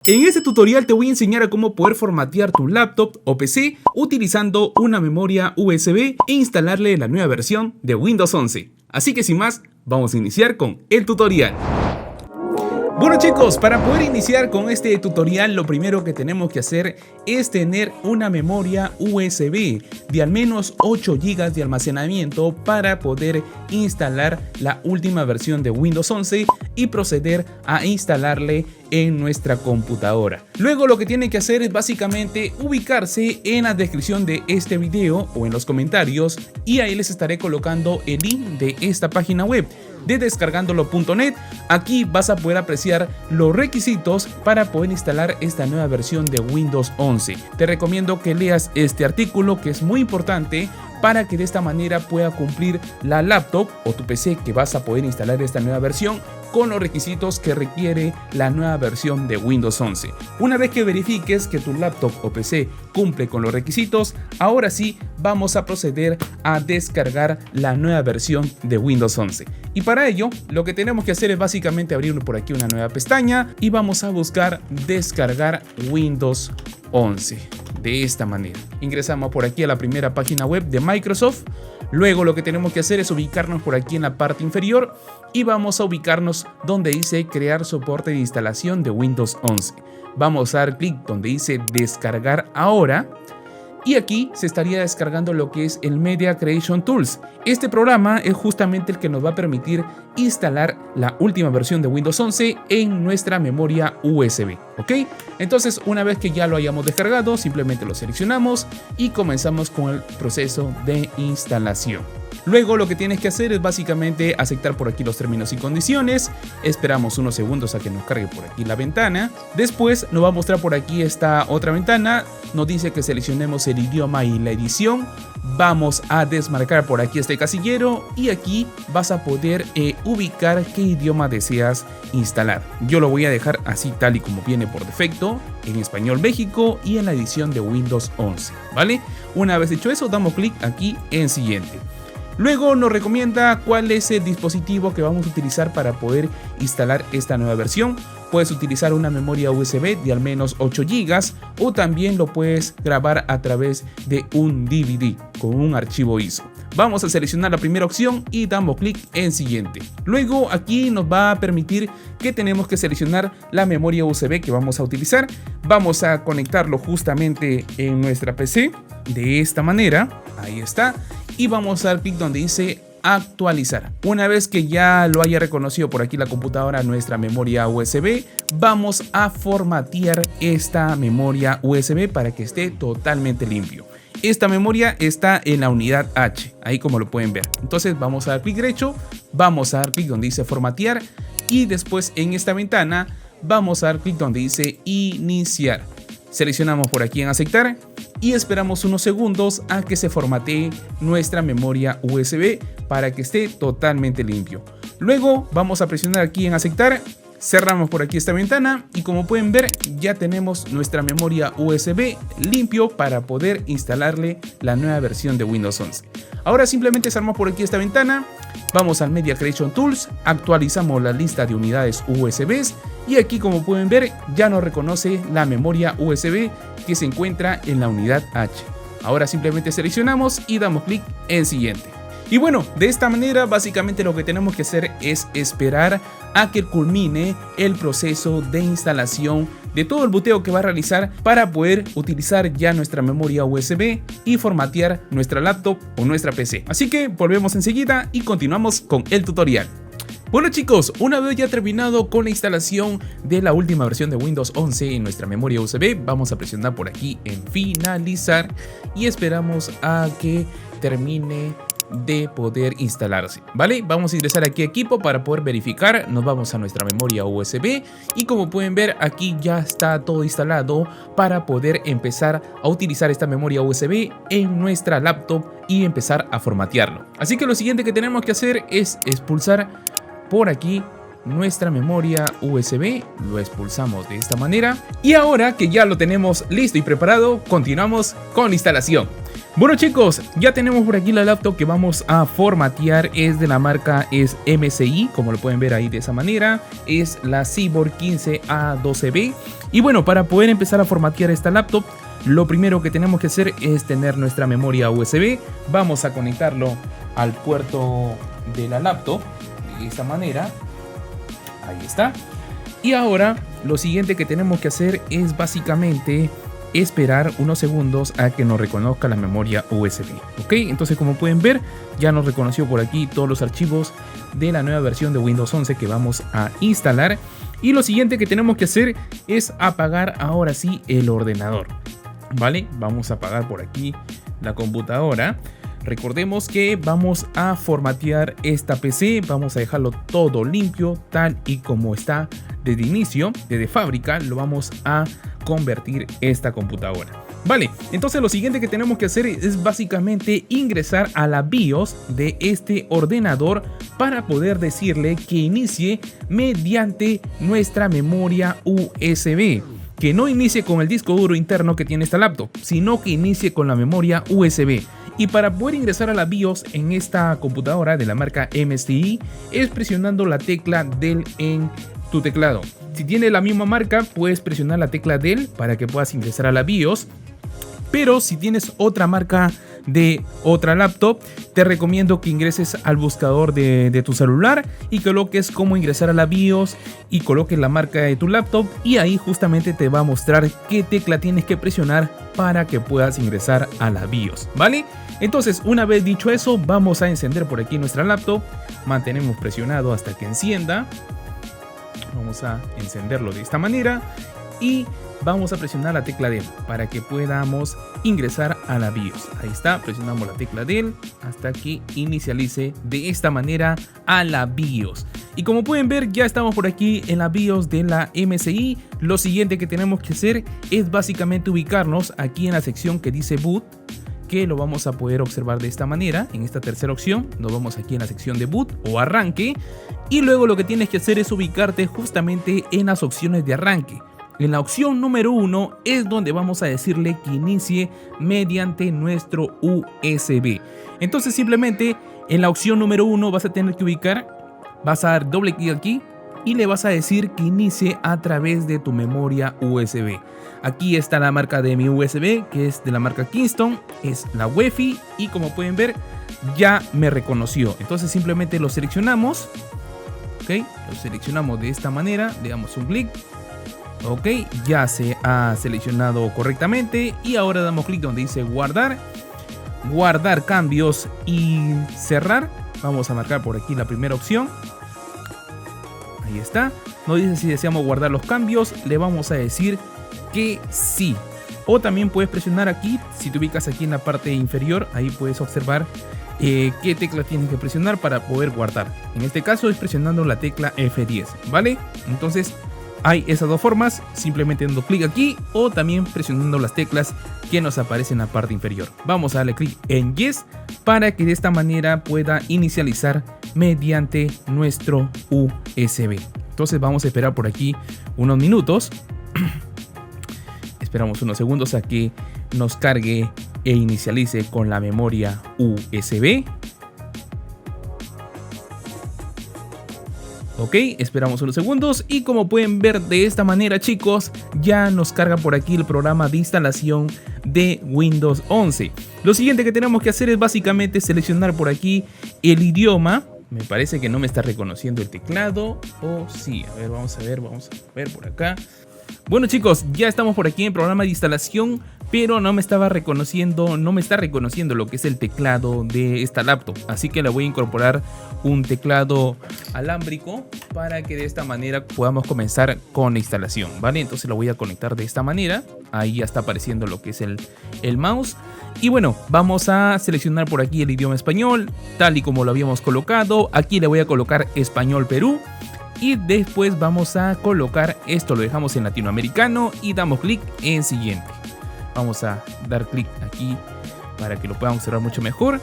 En este tutorial te voy a enseñar a cómo poder formatear tu laptop o PC utilizando una memoria USB e instalarle la nueva versión de Windows 11. Así que sin más, vamos a iniciar con el tutorial. Bueno chicos, para poder iniciar con este tutorial lo primero que tenemos que hacer es tener una memoria USB de al menos 8 GB de almacenamiento para poder instalar la última versión de Windows 11 y proceder a instalarle en nuestra computadora. Luego lo que tienen que hacer es básicamente ubicarse en la descripción de este video o en los comentarios y ahí les estaré colocando el link de esta página web de descargándolo.net. Aquí vas a poder apreciar los requisitos para poder instalar esta nueva versión de Windows 11. Te recomiendo que leas este artículo, que es muy importante para que de esta manera pueda cumplir la laptop o tu PC que vas a poder instalar esta nueva versión con los requisitos que requiere la nueva versión de Windows 11. Una vez que verifiques que tu laptop o PC cumple con los requisitos, ahora sí vamos a proceder a descargar la nueva versión de Windows 11. Y para ello, lo que tenemos que hacer es básicamente abrir por aquí una nueva pestaña y vamos a buscar descargar Windows 11. De esta manera, ingresamos por aquí a la primera página web de Microsoft. Luego lo que tenemos que hacer es ubicarnos por aquí en la parte inferior y vamos a ubicarnos donde dice crear soporte de instalación de Windows 11. Vamos a dar clic donde dice descargar ahora. Y aquí se estaría descargando lo que es el Media Creation Tools. Este programa es justamente el que nos va a permitir instalar la última versión de Windows 11 en nuestra memoria USB, ¿ok? Entonces, una vez que ya lo hayamos descargado, simplemente lo seleccionamos y comenzamos con el proceso de instalación. Luego lo que tienes que hacer es básicamente aceptar por aquí los términos y condiciones. Esperamos unos segundos a que nos cargue por aquí la ventana. Después nos va a mostrar por aquí esta otra ventana. Nos dice que seleccionemos el idioma y la edición. Vamos a desmarcar por aquí este casillero y aquí vas a poder ubicar qué idioma deseas instalar. Yo lo voy a dejar así tal y como viene por defecto, en español México y en la edición de Windows 11, ¿vale? Una vez hecho eso, damos clic aquí en siguiente. Luego nos recomienda cuál es el dispositivo que vamos a utilizar para poder instalar esta nueva versión. Puedes utilizar una memoria USB de al menos 8 GB o también lo puedes grabar a través de un DVD con un archivo ISO. Vamos a seleccionar la primera opción y damos clic en siguiente. Luego aquí nos va a permitir que tenemos que seleccionar la memoria USB que vamos a utilizar. Vamos a conectarlo justamente en nuestra PC de esta manera. Ahí está. Y vamos a dar clic donde dice actualizar. Una vez que ya lo haya reconocido por aquí la computadora nuestra memoria USB, vamos a formatear esta memoria USB para que esté totalmente limpio. Esta memoria está en la unidad H, ahí como lo pueden ver. Entonces vamos a dar clic derecho, vamos a dar clic donde dice formatear y después en esta ventana vamos a dar clic donde dice iniciar. Seleccionamos por aquí en aceptar y esperamos unos segundos a que se formatee nuestra memoria USB para que esté totalmente limpio. Luego vamos a presionar aquí en aceptar, cerramos por aquí esta ventana y como pueden ver ya tenemos nuestra memoria USB limpio para poder instalarle la nueva versión de Windows 11. Ahora simplemente cerramos por aquí esta ventana, vamos al Media Creation Tools, actualizamos la lista de unidades USBs y aquí como pueden ver ya nos reconoce la memoria USB que se encuentra en la unidad H. Ahora simplemente seleccionamos y damos clic en siguiente. Y bueno, de esta manera básicamente lo que tenemos que hacer es esperar a que culmine el proceso de instalación de todo el booteo que va a realizar para poder utilizar ya nuestra memoria USB y formatear nuestra laptop o nuestra PC. Así que volvemos enseguida y continuamos con el tutorial. Bueno chicos, una vez ya terminado con la instalación de la última versión de Windows 11 en nuestra memoria USB, vamos a presionar por aquí en finalizar y esperamos a que termine de poder instalarse, ¿vale? Vamos a ingresar aquí a equipo para poder verificar, nos vamos a nuestra memoria USB y como pueden ver aquí ya está todo instalado para poder empezar a utilizar esta memoria USB en nuestra laptop y empezar a formatearlo. Así que lo siguiente que tenemos que hacer es expulsar por aquí nuestra memoria USB, lo expulsamos de esta manera y ahora que ya lo tenemos listo y preparado, continuamos con la instalación. Bueno chicos, ya tenemos por aquí la laptop que vamos a formatear. Es de la marca MSI, como lo pueden ver ahí de esa manera. Es la Cyborg 15A12B. Y bueno, para poder empezar a formatear esta laptop, lo primero que tenemos que hacer es tener nuestra memoria USB. Vamos a conectarlo al puerto de la laptop de esta manera. Ahí está. Y ahora lo siguiente que tenemos que hacer es básicamente esperar unos segundos a que nos reconozca la memoria USB. Ok, entonces como pueden ver, ya nos reconoció por aquí todos los archivos de la nueva versión de Windows 11 que vamos a instalar. Y lo siguiente que tenemos que hacer es apagar ahora sí el ordenador. Vale, vamos a apagar por aquí la computadora. Recordemos que vamos a formatear esta PC, vamos a dejarlo todo limpio, tal y como está desde inicio, desde fábrica, lo vamos a convertir esta computadora. Vale, entonces lo siguiente que tenemos que hacer es básicamente ingresar a la BIOS de este ordenador para poder decirle que inicie mediante nuestra memoria USB. Que no inicie con el disco duro interno que tiene esta laptop, sino que inicie con la memoria USB. Y para poder ingresar a la BIOS en esta computadora de la marca MSI es presionando la tecla del en tu teclado. Si tiene la misma marca, puedes presionar la tecla del para que puedas ingresar a la BIOS. Pero si tienes otra marca de otra laptop, te recomiendo que ingreses al buscador de tu celular y coloques cómo ingresar a la BIOS y coloques la marca de tu laptop, y ahí justamente te va a mostrar qué tecla tienes que presionar para que puedas ingresar a la BIOS, ¿vale? Entonces, una vez dicho eso, vamos a encender por aquí nuestra laptop. Mantenemos presionado hasta que encienda. Vamos a encenderlo de esta manera y vamos a presionar la tecla del para que podamos ingresar a la BIOS. Ahí está, presionamos la tecla del hasta que inicialice de esta manera a la BIOS. Y como pueden ver, ya estamos por aquí en la BIOS de la MSI. Lo siguiente que tenemos que hacer es básicamente ubicarnos aquí en la sección que dice boot, que lo vamos a poder observar de esta manera. En esta tercera opción nos vamos aquí en la sección de boot o arranque, y luego lo que tienes que hacer es ubicarte justamente en las opciones de arranque. En la opción número 1 es donde vamos a decirle que inicie mediante nuestro USB. Entonces simplemente en la opción número 1 vas a tener que ubicar, vas a dar doble clic aquí y le vas a decir que inicie a través de tu memoria USB. Aquí está la marca de mi USB, que es de la marca Kingston, es la UEFI, y como pueden ver ya me reconoció. Entonces simplemente lo seleccionamos, ok, lo seleccionamos de esta manera, le damos un clic. Ok, ya se ha seleccionado correctamente y ahora damos clic donde dice guardar, guardar cambios y cerrar. Vamos a marcar por aquí la primera opción. Ahí está. Nos dice si deseamos guardar los cambios, le vamos a decir que sí. O también puedes presionar aquí, si te ubicas aquí en la parte inferior, ahí puedes observar qué tecla tienes que presionar para poder guardar. En este caso es presionando la tecla F10, ¿vale? Entonces hay esas dos formas, simplemente dando clic aquí o también presionando las teclas que nos aparecen en la parte inferior. Vamos a darle clic en Yes para que de esta manera pueda inicializar mediante nuestro USB. Entonces vamos a esperar por aquí unos minutos. Esperamos unos segundos a que nos cargue e inicialice con la memoria USB. Ok, esperamos unos segundos y como pueden ver de esta manera, chicos, ya nos carga por aquí el programa de instalación de Windows 11. Lo siguiente que tenemos que hacer es básicamente seleccionar por aquí el idioma. Me parece que no me está reconociendo el teclado. O sí, a ver, vamos a ver por acá. Bueno chicos, ya estamos por aquí en el programa de instalación, pero no me está reconociendo lo que es el teclado de esta laptop. Así que le voy a incorporar un teclado alámbrico para que de esta manera podamos comenzar con la instalación, ¿vale? Entonces lo voy a conectar de esta manera. Ahí ya está apareciendo lo que es el mouse. Y bueno, vamos a seleccionar por aquí el idioma español, tal y como lo habíamos colocado. Aquí le voy a colocar español Perú. Y después vamos a colocar esto, lo dejamos en latinoamericano y damos clic en siguiente. Vamos a dar clic aquí para que lo puedan observar mucho mejor.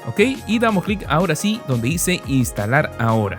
Ok, y damos clic ahora sí donde dice instalar ahora.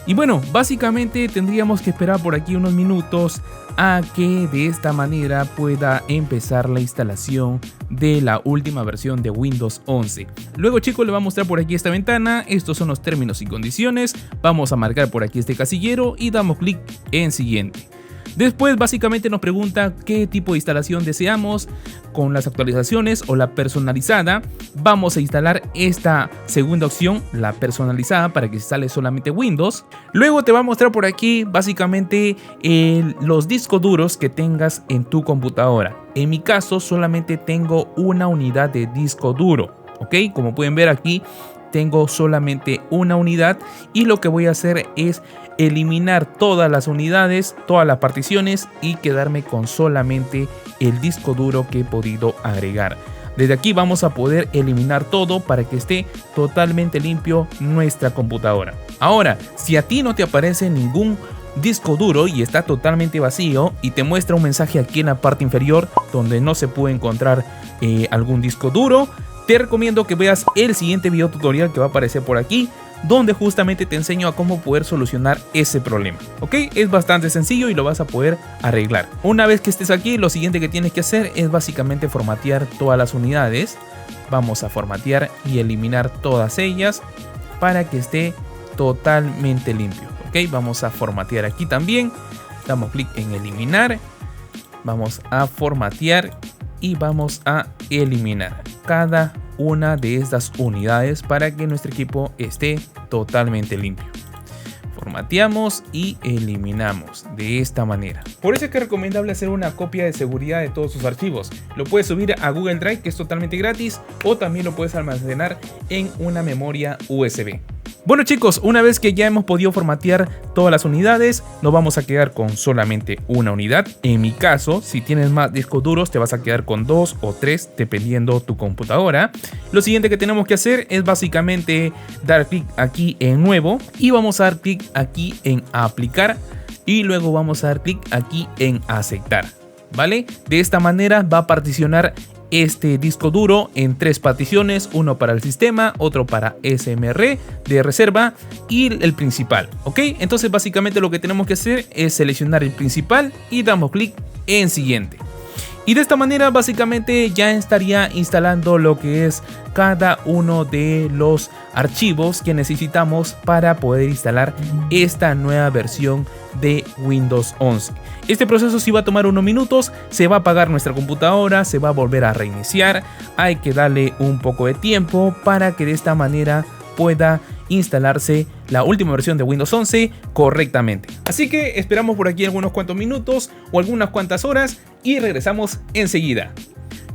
Y bueno, básicamente tendríamos que esperar por aquí unos minutos a que de esta manera pueda empezar la instalación de la última versión de Windows 11. Luego, chicos, le voy a mostrar por aquí esta ventana. Estos son los términos y condiciones. Vamos a marcar por aquí este casillero y damos clic en siguiente. Después básicamente nos pregunta qué tipo de instalación deseamos, con las actualizaciones o la personalizada. Vamos a instalar esta segunda opción, la personalizada, para que instale solamente Windows. Luego te va a mostrar por aquí básicamente los discos duros que tengas en tu computadora. En mi caso solamente tengo una unidad de disco duro, ¿ok? Como pueden ver aquí tengo solamente una unidad y lo que voy a hacer es eliminar todas las unidades, todas las particiones y quedarme con solamente el disco duro que he podido agregar. Desde aquí vamos a poder eliminar todo para que esté totalmente limpio nuestra computadora. Ahora, si a ti no te aparece ningún disco duro y está totalmente vacío y te muestra un mensaje aquí en la parte inferior donde no se puede encontrar algún disco duro, te recomiendo que veas el siguiente video tutorial que va a aparecer por aquí, donde justamente te enseño a cómo poder solucionar ese problema. ¿Ok? Es bastante sencillo y lo vas a poder arreglar. Una vez que estés aquí, lo siguiente que tienes que hacer es básicamente formatear todas las unidades. Vamos a formatear y eliminar todas ellas para que esté totalmente limpio. ¿Ok? Vamos a formatear aquí también. Damos clic en eliminar. Vamos a formatear y vamos a eliminar cada una de estas unidades para que nuestro equipo esté totalmente limpio. Formateamos y eliminamos de esta manera. Por eso es que es recomendable hacer una copia de seguridad de todos sus archivos. Lo puedes subir a Google Drive, que es totalmente gratis, o también lo puedes almacenar en una memoria USB. Bueno, chicos, una vez que ya hemos podido formatear todas las unidades, nos vamos a quedar con solamente una unidad. En mi caso, si tienes más discos duros, te vas a quedar con 2 o 3, dependiendo tu computadora. Lo siguiente que tenemos que hacer es básicamente dar clic aquí en nuevo y vamos a dar clic aquí en aplicar y luego vamos a dar clic aquí en aceptar, ¿vale? De esta manera va a particionar este disco duro en 3 particiones, uno para el sistema, otro para SMR de reserva y el principal, ¿ok? Entonces básicamente lo que tenemos que hacer es seleccionar el principal y damos clic en siguiente. Y de esta manera básicamente ya estaría instalando lo que es cada uno de los archivos que necesitamos para poder instalar esta nueva versión de Windows 11. Este proceso sí va a tomar unos minutos, se va a apagar nuestra computadora, se va a volver a reiniciar, hay que darle un poco de tiempo para que de esta manera pueda instalarse la última versión de Windows 11 correctamente. Así que esperamos por aquí algunos cuantos minutos o algunas cuantas horas y regresamos enseguida.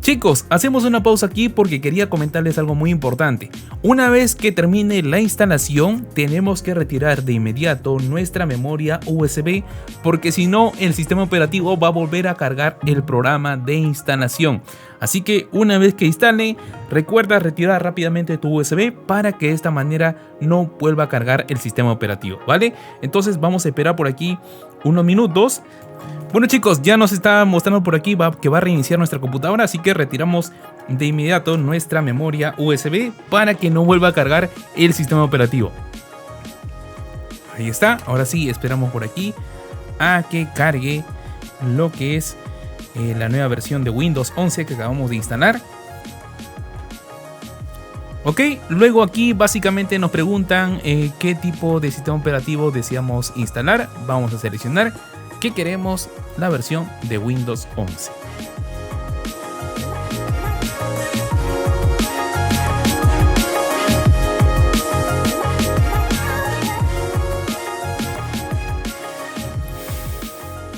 Chicos, hacemos una pausa aquí porque quería comentarles algo muy importante. Una vez que termine la instalación, tenemos que retirar de inmediato nuestra memoria USB, porque si no, el sistema operativo va a volver a cargar el programa de instalación. Así que una vez que instale, recuerda retirar rápidamente tu USB para que de esta manera no vuelva a cargar el sistema operativo, ¿vale? Entonces vamos a esperar por aquí unos minutos. Bueno, chicos, ya nos está mostrando por aquí que va a reiniciar nuestra computadora, así que retiramos de inmediato nuestra memoria USB para que no vuelva a cargar el sistema operativo. Ahí está, ahora sí esperamos por aquí a que cargue lo que es la nueva versión de Windows 11 que acabamos de instalar. Ok, luego aquí básicamente nos preguntan qué tipo de sistema operativo deseamos instalar. Vamos a seleccionar que queremos la versión de Windows 11.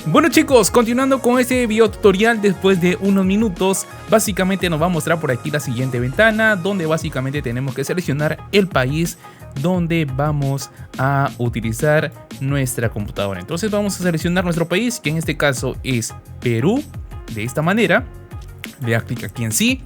Bueno, chicos, continuando con este video tutorial, después de unos minutos, básicamente nos va a mostrar por aquí la siguiente ventana, donde básicamente tenemos que seleccionar el país donde vamos a utilizar nuestra computadora. Entonces vamos a seleccionar nuestro país, que en este caso es Perú, de esta manera. Le da clic aquí en sí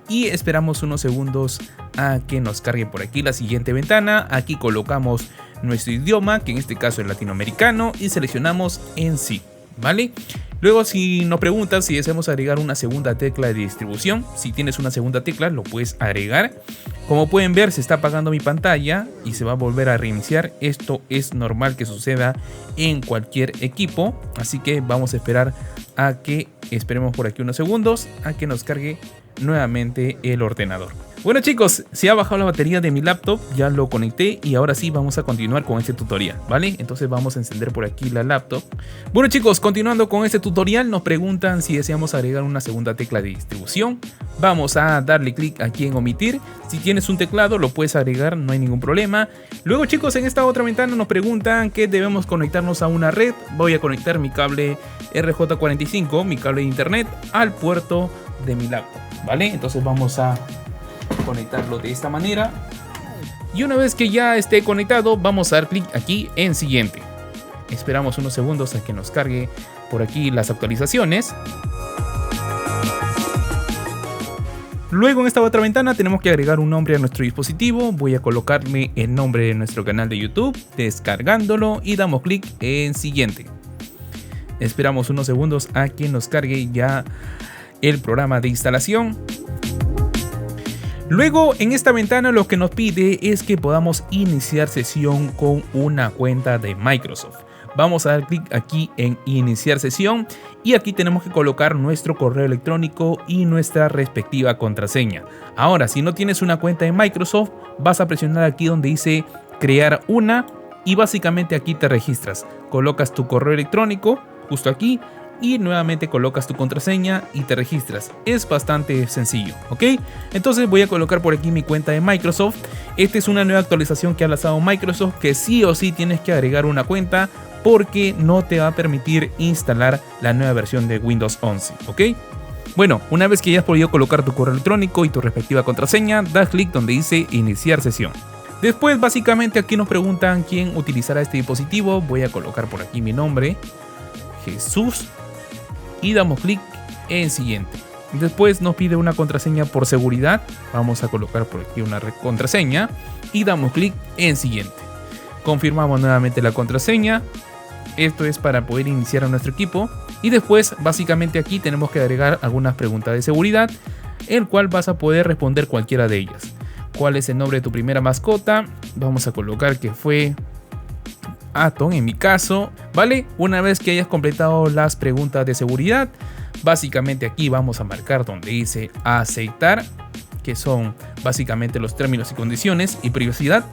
y esperamos unos segundos a que nos cargue por aquí la siguiente ventana. Aquí colocamos nuestro idioma, que en este caso es latinoamericano, y seleccionamos en sí. ¿vale? Luego, si nos preguntan si deseamos agregar una segunda tecla de distribución, si tienes una segunda tecla lo puedes agregar. Como pueden ver, se está apagando mi pantalla y se va a volver a reiniciar. Esto es normal que suceda en cualquier equipo, así que vamos a esperar a que esperemos por aquí unos segundos a que nos cargue nuevamente el ordenador. Bueno chicos, se ha bajado la batería de mi laptop, ya lo conecté y ahora sí vamos a continuar con este tutorial, ¿vale? Entonces vamos a encender por aquí la laptop. Bueno chicos, continuando con este tutorial, nos preguntan si deseamos agregar una segunda tecla de distribución. Vamos a darle clic aquí en omitir. Si tienes un teclado lo puedes agregar, no hay ningún problema. Luego chicos, en esta otra ventana nos preguntan que debemos conectarnos a una red. Voy a conectar mi cable RJ45, mi cable de internet, al puerto de mi laptop, ¿vale? Entonces vamos a conectarlo de esta manera y una vez que ya esté conectado vamos a dar clic aquí en siguiente. Esperamos unos segundos a que nos cargue por aquí las actualizaciones. Luego en esta otra ventana tenemos que agregar un nombre a nuestro dispositivo. Voy a colocarme el nombre de nuestro canal de YouTube, Descargándolo, y damos clic en siguiente. Esperamos unos segundos a que nos cargue ya el programa de instalación. Luego en esta ventana lo que nos pide es que podamos iniciar sesión con una cuenta de Microsoft. Vamos a dar clic aquí en iniciar sesión y aquí tenemos que colocar nuestro correo electrónico y nuestra respectiva contraseña. Ahora, si no tienes una cuenta de Microsoft, vas a presionar aquí donde dice crear una y básicamente aquí te registras. Colocas tu correo electrónico justo aquí y nuevamente colocas tu contraseña y te registras. Es bastante sencillo, ¿ok? Entonces voy a colocar por aquí mi cuenta de Microsoft. Esta es una nueva actualización que ha lanzado Microsoft, que sí o sí tienes que agregar una cuenta porque no te va a permitir instalar la nueva versión de Windows 11, ¿ok? Bueno, una vez que ya has podido colocar tu correo electrónico y tu respectiva contraseña, das clic donde dice iniciar sesión. Después básicamente aquí nos preguntan quién utilizará este dispositivo. Voy a colocar por aquí mi nombre, Jesús, y damos clic en siguiente. Después nos pide una contraseña por seguridad. Vamos a colocar por aquí una contraseña y damos clic en siguiente. Confirmamos nuevamente la contraseña. Esto es para poder iniciar a nuestro equipo. Y después básicamente aquí tenemos que agregar algunas preguntas de seguridad, el cual vas a poder responder cualquiera de ellas. ¿Cuál es el nombre de tu primera mascota? Vamos a colocar que fue Atom en mi caso, ¿vale? Una vez que hayas completado las preguntas de seguridad, básicamente aquí vamos a marcar donde dice aceptar, que son básicamente los términos y condiciones y privacidad,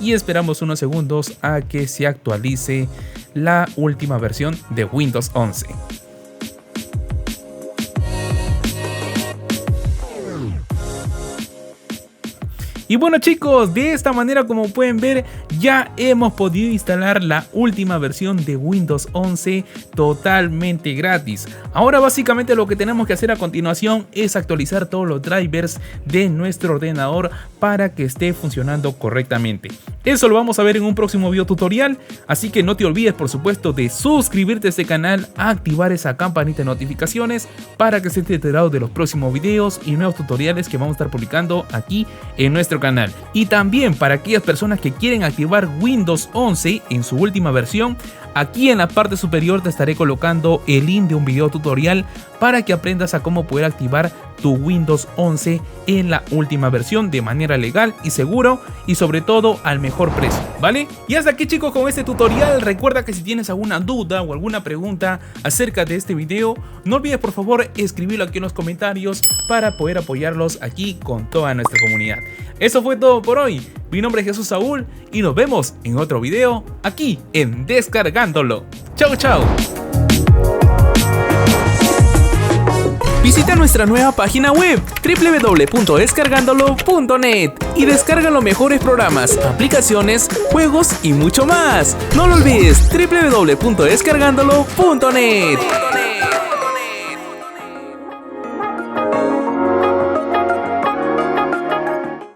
y esperamos unos segundos a que se actualice la última versión de Windows 11. Y bueno chicos, de esta manera como pueden ver ya hemos podido instalar la última versión de Windows 11 totalmente gratis. Ahora básicamente lo que tenemos que hacer a continuación es actualizar todos los drivers de nuestro ordenador para que esté funcionando correctamente. Eso lo vamos a ver en un próximo video tutorial, así que no te olvides por supuesto de suscribirte a este canal, activar esa campanita de notificaciones para que estés enterado de los próximos videos y nuevos tutoriales que vamos a estar publicando aquí en nuestro canal. Y también para aquellas personas que quieren activar Windows 11 en su última versión, aquí en la parte superior te estaré colocando el link de un video tutorial para que aprendas a cómo poder activar tu Windows 11 en la última versión de manera legal y seguro y sobre todo al mejor precio, ¿vale? Y hasta aquí chicos con este tutorial. Recuerda que si tienes alguna duda o alguna pregunta acerca de este video, no olvides por favor escribirlo aquí en los comentarios para poder apoyarlos aquí con toda nuestra comunidad. Eso fue todo por hoy. Mi nombre es Jesús Saúl y nos vemos en otro video aquí en Descargándolo. Chao, chao. Visita nuestra nueva página web www.descargandolo.net y descarga los mejores programas, aplicaciones, juegos y mucho más. No lo olvides, www.descargandolo.net.